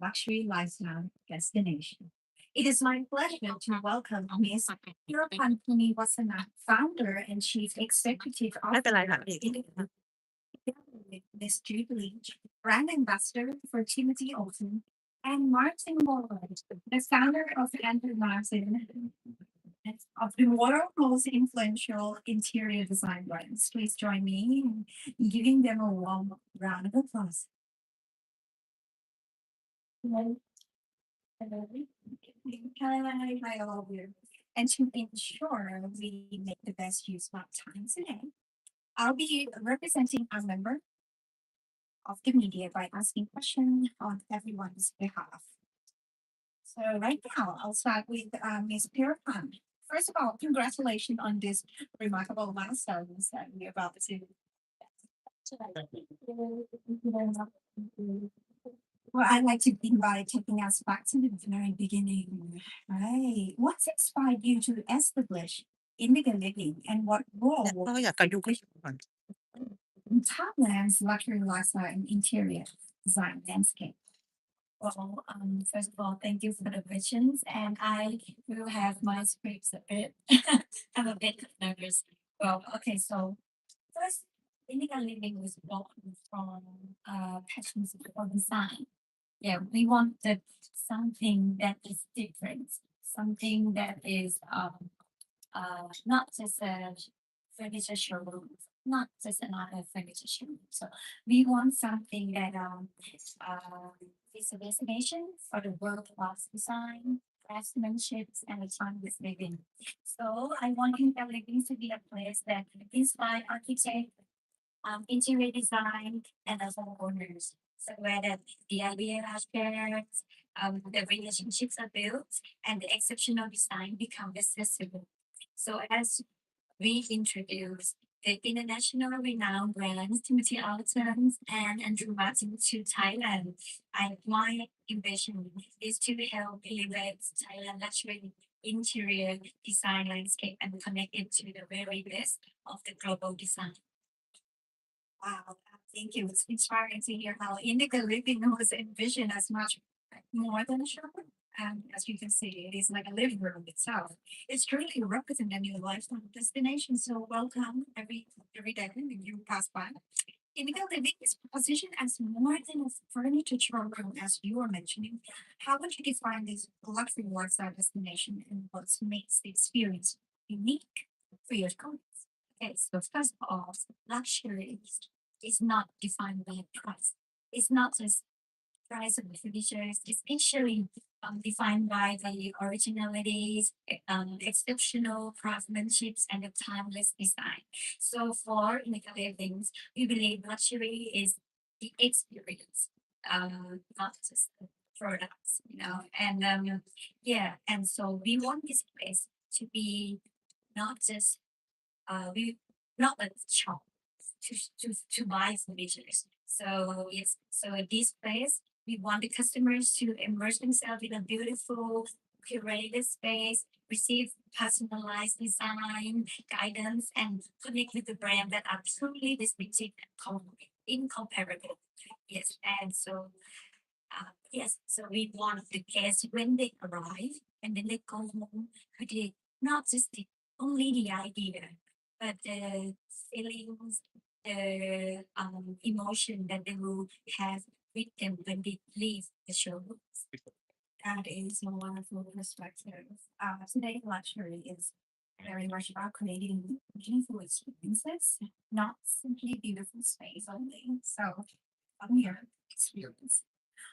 luxury lifestyle destination. It is my pleasure to welcome Ms. Puni Wasana, founder and chief executive ไม่เป็นไร officer ค่ะ of พี่ INDECA, Ms. Jubilee, brand ambassador for Timothy Olsen, and Martin Moore, the founder of Andrew Martin, of the world's most influential interior design brands. Please join me in giving them a warm round of applause. Hello. Hello. Hi, all of you. And to ensure we make the best use of our time today, I'll be representing a member of the media by asking questions on everyone's behalf. So right now, I'll start with Ms. Pirapan. First of all, congratulations on this remarkable milestones that we're about to. Well, I'd like to begin by taking us back to the very beginning. Right. What's inspired you to establish Indigo Living and what ก็ role อยากกันยุก็ก่อน in Thailand's luxury lifestyle and interior design landscape? Well, first of all, thank you for the questions, and I will have my scripts a bit. I'm a bit nervous. Well, okay, so first, Indigo Living was born from passions for design. Yeah, we wanted something that is different, something that is not just a furniture showroom, not just another furniture showroom. So we want something that is a destination for the world class design, craftsmanship, and the timeless living. So I want Inca Living to be a place that inspires architect, interior design, and also owners. So where the ideas are shared, the relationships are built, and the exceptional design become accessible. So as we introduce the international renowned brands Timothy Altons and Andrew Martin to Thailand, my ambition is to help elevate Thailand luxury interior design landscape and connect it to the very best of the global design. Wow, thank you. It's inspiring to hear how Indigo Living was envisioned as much more than a showroom. As you can see, it is like a living room itself. It's truly represents a new lifestyle destination. So welcome every day when you pass by. Indigo Living is positioned as more than a furniture showroom, as you were mentioning. How would you define this luxury lifestyle destination and what makes the experience unique for your clients? Okay, so first of all, luxury is not defined by price. It's not just price of the furnitures. It's actually defined by the originalities, exceptional craftsmanship, and the timeless design. So for Indica Livings, we believe luxury is the experience, not just the products, And yeah, and so we want this place to be not just we not a shop to buy furnitures. So yes, so at this place we want the customers to immerse themselves in a beautiful curated space, receive personalized design, guidance, and connect with the brand that are truly distinctive and incomparable. Yes, and so yes, so we want the guests when they arrive and then they go home with not just only the idea, but the feelings, the emotion that they will have with them when they leave the showroom. That is a wonderful perspective. Today, luxury is very much about creating beautiful experiences, not simply beautiful space only. So, come here, experience.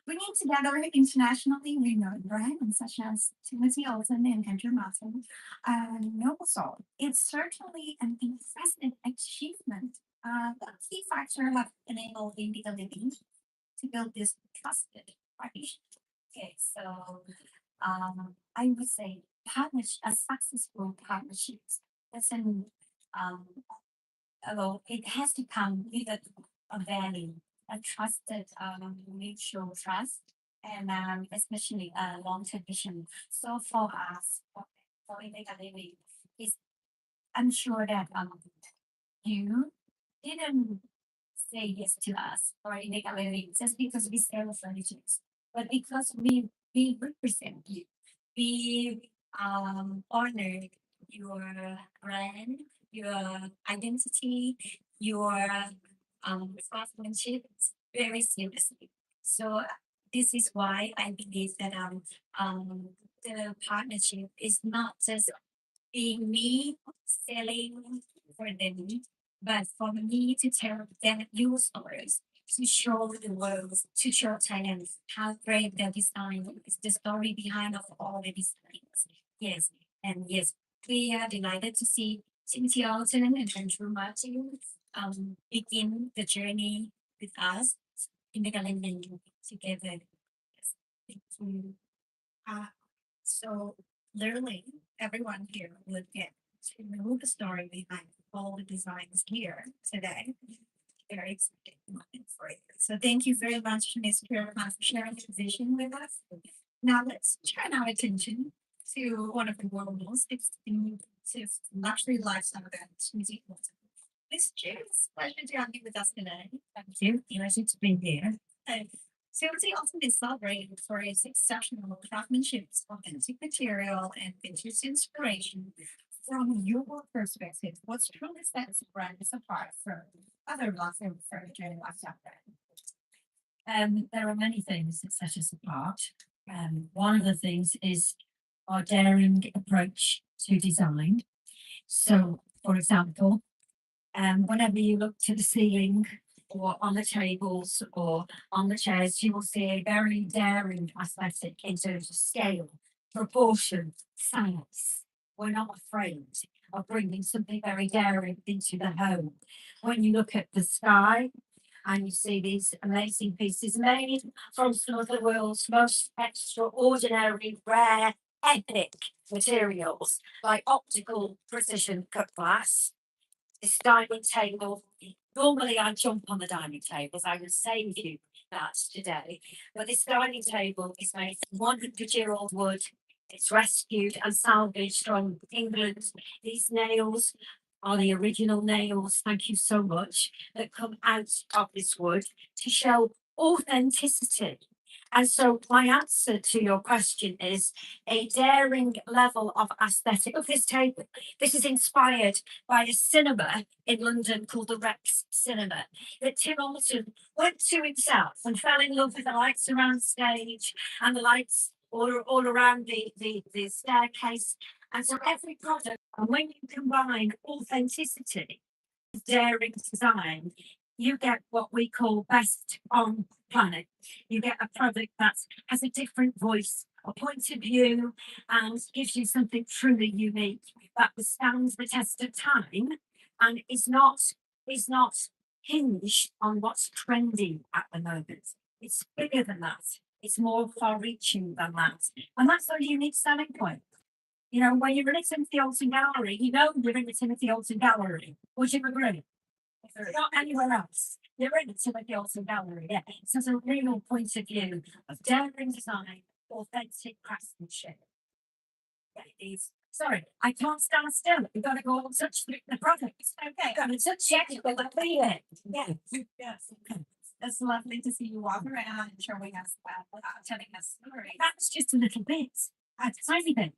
Bringing together internationally renowned brands such as Timothy Olsen and Andrew Martin and Noble Soul, it's certainly an impressive achievement. The key factor have enabled Indigo Living to build this trusted partnership. Okay, so I would say a successful partnerships doesn't well, it has to come with a value, a trusted mutual trust, and especially a long-term vision. So for us, for Indega Living, is I'm sure that you didn't say yes to us or Indega Living just because we sell furniture. but because we represent you, we honor your brand, your identity, your craftsmanship very seriously. So this is why I believe that the partnership is not just being me selling for them, but for me to tell them your stories, to show the world, to show Thailand how great the design is, the story behind of all the designs. Yes, and yes, we are delighted to see Timothy Alton and Andrew Martin begin the journey with us in the Living together. Yes, thank you. Uh, so literally everyone here would get to know the story behind all the designs here today. Very exciting moment for you. So thank you very much, Ms. Kiraman, for sharing your vision with us. Now let's turn our attention to one of the world's most expensive luxury lifestyle brands, Museum. Miss James, pleasure to have you with us today. Thank you. Pleasure to be here. Susie often is celebrated for its exceptional craftsmanship, authentic material, and vintage inspiration. From your perspective, what's truly sets the brand apart from other luxury furniture and lifestyle brands? There are many things that set us apart. One of the things is our daring approach to design. So, for example, whenever you look to the ceiling or on the tables or on the chairs, you will see a very daring aesthetic in terms of scale, proportion, size. We're not afraid of bringing something very daring into the home. When you look at the sky, and you see these amazing pieces made from some of the world's most extraordinary, rare, epic materials, like optical precision cut glass. This dining table, normally I jump on the dining tables, I will save you that today. But this dining table is made from 100-year-old wood. It's rescued and salvaged from England. These nails are the original nails, thank you so much, that come out of this wood to show authenticity. And so my answer to your question is a daring level of aesthetic of this table. This is inspired by a cinema in London called the Rex Cinema that Tim Alton went to himself and fell in love with the lights around stage and the lights all around the staircase. And so every product, and when you combine authenticity with daring design, you get what we call best on planet. You get a product that has a different voice, a point of view, and gives you something truly unique that withstands the test of time and is not hinged on what's trendy at the moment. It's bigger than that. It's more far-reaching than that, and that's our unique selling point. You know, when you're in a Timothy Alton gallery, you know you're in the Timothy Alton gallery. Would you agree? Not anywhere else. You're in the Timothy Alton gallery. Yeah. So it's a real point of view of daring design, authentic craftsmanship. Yeah, it is. Sorry, I can't stand still. We've got to go and touch the product. Okay. Got to touch it. We'll be it. Yeah. Yes. It's lovely to see you walk around and showing us telling us stories. That's just a little bit. A tiny bit.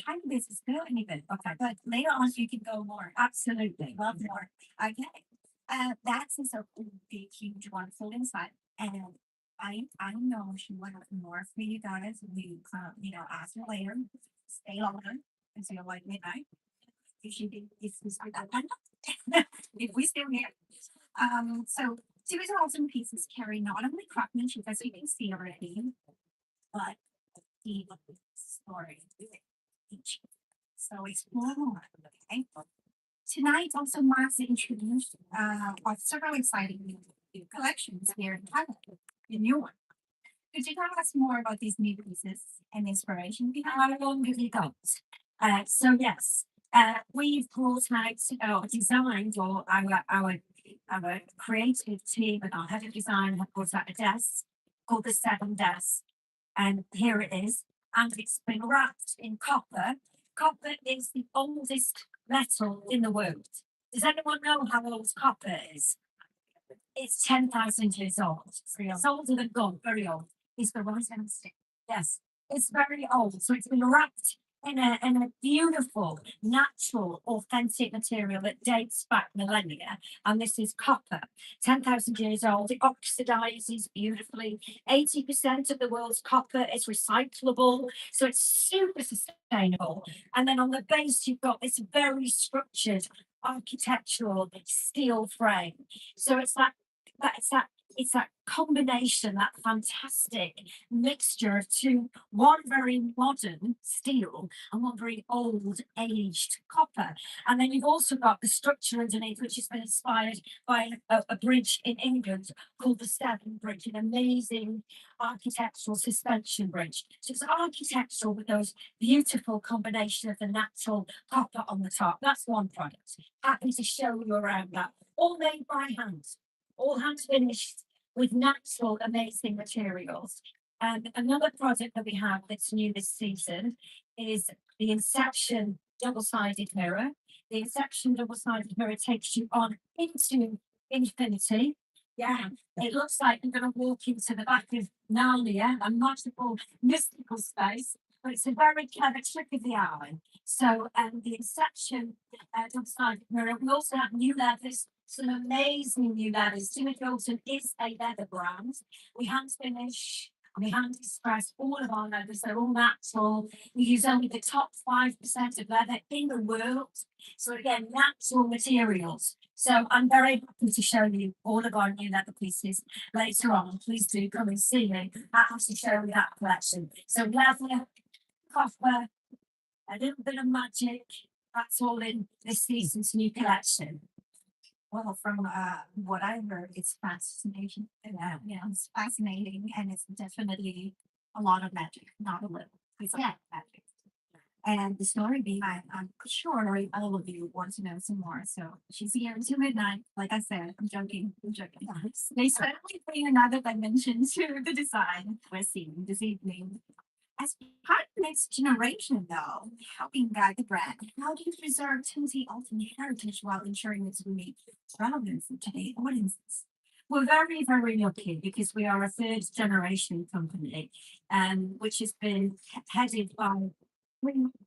Tiny bit is good, anything. Okay, but later on you can go more. Absolutely. Love more. Okay. That's a big, huge, wonderful insight. And I know she will have more for you guys. We ask her later. Stay longer until like midnight. If we start that one. If we still here. So series of awesome pieces carry not only craftsmanship as you can see already, but the story each. So explore more. Okay. Tonight also marks the introduction of several exciting new collections here in Thailand, the new one. Could you tell us more about these new pieces and inspiration behind How long have you got? So yes, we've brought out or designed, or our creative team and our head of design have brought out a desk called the Seven Desk, and here it is, and it's been wrapped in copper. Copper is the oldest metal in the world. Does anyone know how old copper is? It's 10,000 years old. It's older than gold, very old. is the rosin stick. Yes, it's very old, so it's been wrapped in a beautiful, natural, authentic material that dates back millennia. And this is copper, 10,000 years old. It oxidizes beautifully. 80% of the world's copper is recyclable, so it's super sustainable. And then on the base, you've got this very structured architectural steel frame. So it's that combination, that fantastic mixture of two, one very modern steel and one very old aged copper. And then you've also got the structure underneath, which has been inspired by a bridge in England called the Severn Bridge, an amazing architectural suspension bridge. So it's architectural with those beautiful combination of the natural copper on the top. That's one product. Happy to show you around that. All made by hand, all hand finished with natural, amazing materials. And another product that we have that's new this season is the Inception double-sided mirror. The Inception double-sided mirror takes you on into infinity. Yeah, it looks like you're going to walk into the back of Narnia, a magical, mystical space, but it's a very clever trick of the eye. So, the Inception double-sided mirror. We also have new leathers, some amazing new leathers. Timothy Hilton is a leather brand. We hand finish, we hand express all of our leathers. They're all natural. We use only the top 5% of leather in the world. So again, natural materials. So I'm very happy to show you all of our new leather pieces later on. Please do come and see me. Happy to show you that collection. So leather, copper, a little bit of magic. That's all in this season's new collection. Well, from what I heard, it's fascinating. Yeah, it's fascinating, and it's definitely a lot of magic, not a little. It's a lot of magic. And the story behind, I'm sure all of you want to know some more. So she's here until midnight. Like I said, I'm joking. I'm joking. They certainly bring another dimension to the design we're seeing this evening. As part of the next generation, though, helping guide the brand, how do you preserve Timothy Alton heritage while ensuring its unique relevance to today's audiences? We're very, very lucky because we are a third generation company, which has been headed by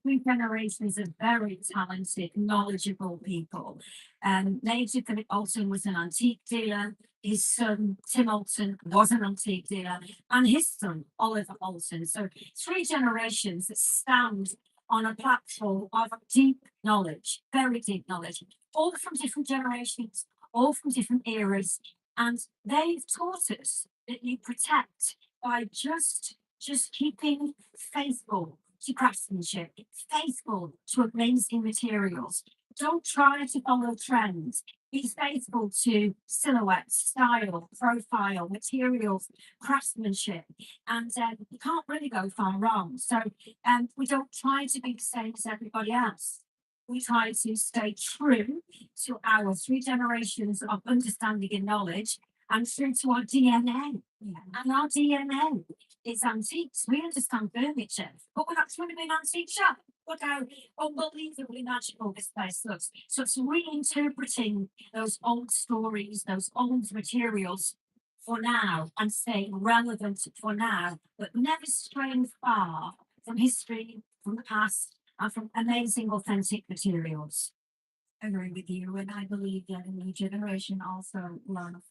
three generations of very talented, knowledgeable people. Nathan Alton was an antique dealer. His son, Tim Alton, was an antique dealer, and his son, Oliver Alton. So three generations that stand on a platform of deep knowledge, very deep knowledge, all from different generations, all from different eras. And they've taught us that you protect by just keeping faithful to craftsmanship, faithful to amazing materials. Don't try to follow trends. Be faithful to silhouette, style, profile, materials, craftsmanship, and you can't really go far wrong. So, we don't try to be the same as everybody else. We try to stay true to our three generations of understanding and knowledge, and true to our DNA. Yeah. And our DNA is antiques. We understand furniture, but we're not trying to be an antique shop. Look how unbelievably magical this place looks. So it's reinterpreting those old stories, those old materials for now, and staying relevant for now, but never straying far from history, from the past, and from amazing authentic materials. I agree with you, and I believe that the new generation also love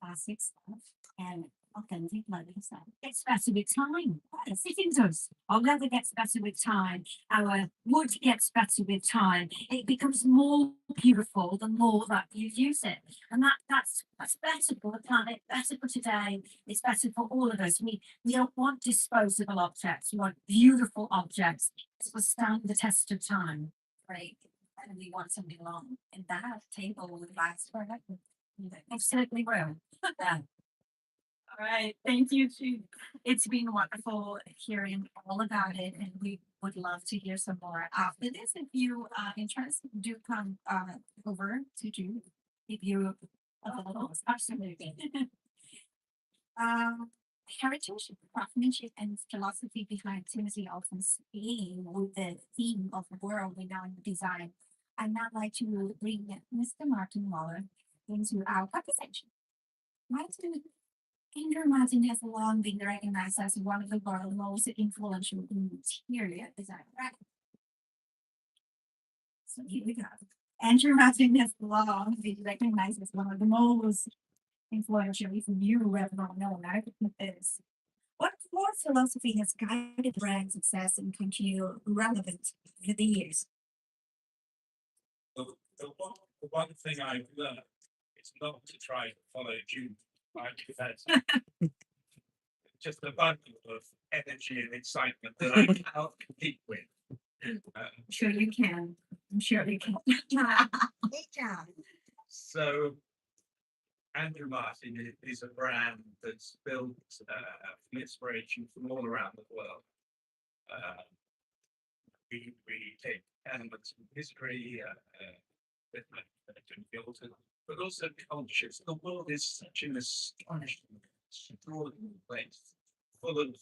classic stuff and authentic living stuff. It's better with time. Everything does. Our leather gets better with time. Our wood gets better with time. It becomes more beautiful the more that you use it. And that's better for the planet, better for today. It's better for all of us. We don't want disposable objects. We want beautiful objects that will stand the test of time. Right. And we want something long, and that table will last forever. It certainly will. Yeah. All right. Thank you, Jude. It's been wonderful hearing all about it, and we would love to hear some more after this. If you are interested, do come over to Jude if you available. Absolutely. Heritage, craftsmanship, and philosophy behind Timothy Alton's theme with the theme of world-renowned design. I'd now like to bring Mr. Martin Waller into our conversation. Martin, Andrew Martin has long been recognized as one of the world's most influential interior designers. So here we go. Andrew Martin has long been recognized as one of the most influential, if you have not known, I think is. What core philosophy has guided brand success and continued relevant over the years? The one thing I've learned is not to try to follow June. Right? That's just a bundle of energy and excitement that I cannot compete with. I'm sure you can. I'm sure you can. So, Andrew Martin is a brand that's built from inspiration from all around the world. We take elements from history, but also cultures. The world is such an astonishing, extraordinary place, full of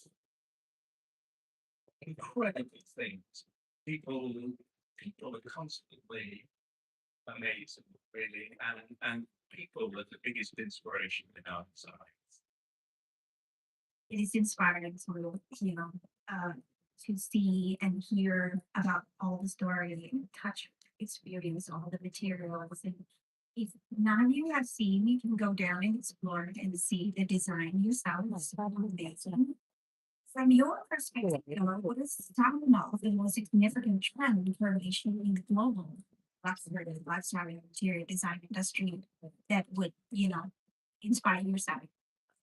incredible things. People are constantly amazing, really, and people are the biggest inspiration in our society. It is inspiring to see and hear about all the story and touch, experience all the materials. And if none of you have seen, you can go down and explore and see the design yourself. It's amazing. From your perspective, what is some of the most significant trend information in the global lifestyle and interior design industry that would, inspire yourself?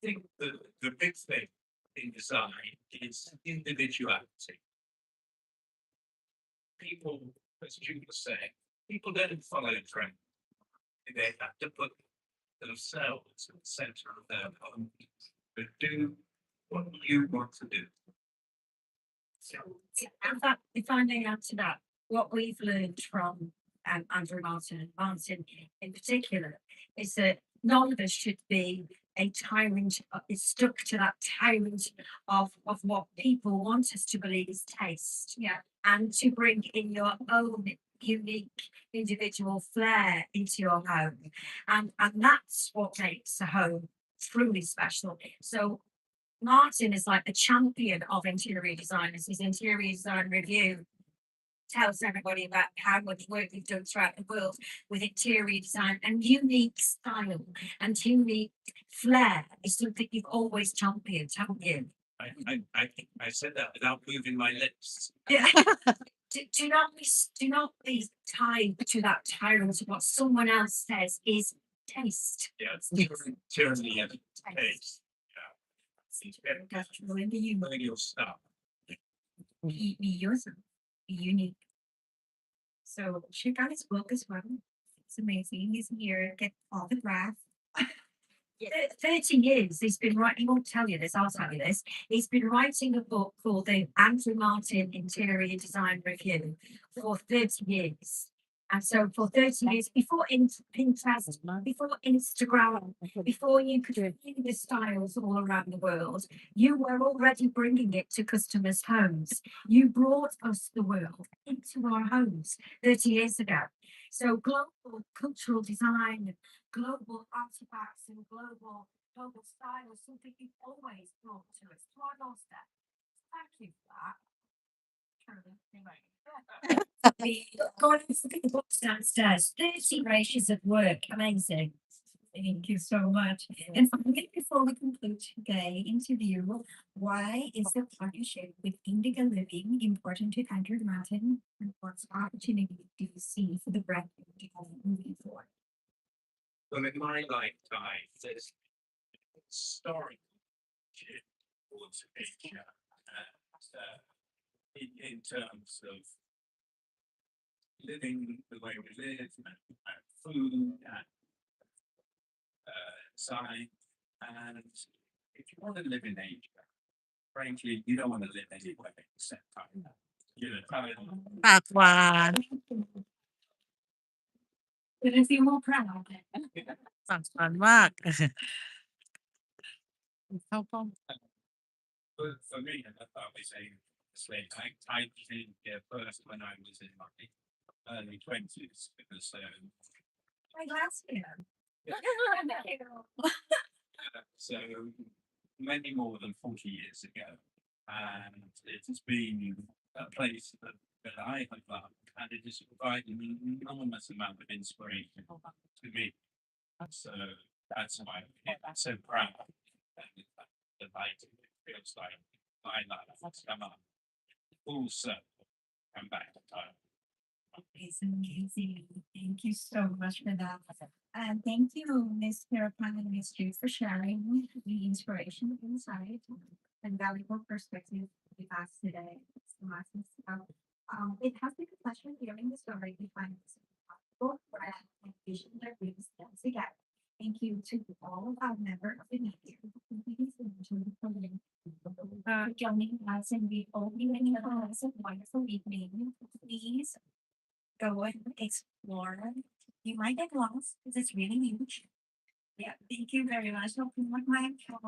I think the big thing in design is individuality. People, as you were saying, people don't follow trend. They have to put themselves at the center of their home, but do what you want to do. So, if I may add to that, what we've learned from Andrew Martin and Martin in particular is that none of us should be a tyrant, is stuck to that tyrant of what people want us to believe is taste. Yeah. And to bring in your own unique individual flair into your home. And that's what makes a home truly special. So Martin is like the champion of interior designers. His interior design review tells everybody about how much work we've done throughout the world with interior design, and unique style and unique flair is something you've always championed, haven't you? I said that without moving my lips. Yeah. do not be tied to that tyrant of what someone else says is taste. Yeah, it's tyranny of taste. Be Knowing your stuff. yourself. Be unique. So check out his book as well. It's amazing. He's here, get all the graph. 30 years he's been writing, he won't tell you this, I'll tell you this. He's been writing a book called the Andrew Martin Interior Design Review for 30 years. And so for 30 years, before Pinterest, before Instagram, before you could see the styles all around the world, you were already bringing it to customers' homes. You brought us the world into our homes 30 years ago. So global cultural design, global artifacts and global style is something you've always brought to us, to our doorstep. Thank you for that. Go and look at the books downstairs. 30 ratios of work. Amazing. Thank you so much. And finally, before we conclude today's interview, why is the partnership with INDECA Living important to Andrew Martin, and what opportunity do you see for the brand moving forward? Well, in my lifetime, there's historical shift towards Asia, in terms of living the way we live, and food, and design. And if you want to live in Asia, frankly, you don't want to live anywhere except Thailand. Thailand. ปากหวาน But I feel more proud of it. ปากหวานมาก เข้ากล้อง For me, I'll be saying, I came here first when I was in my early 20s because My last year. So many more than 40 years ago, and it has been a place that I have loved, and it has provided an enormous amount of inspiration to me. So that's why I'm so proud that I feels like my life has come up full circle and back to time. It's amazing. Thank you so much for that. And thank you, Mr. Prime Minister, for sharing the inspiration, insight, and valuable perspective with us today. It's awesome stuff. It has been a pleasure hearing the story behind this book, brand, and vision that brings them together. Thank you to all of our members of the media who enjoyed the program. Joining us, and we hope you have a wonderful evening. Please go and explore. You might get lost because it's really huge. Yeah, thank you very much. ขอบคุณมากๆค่ะ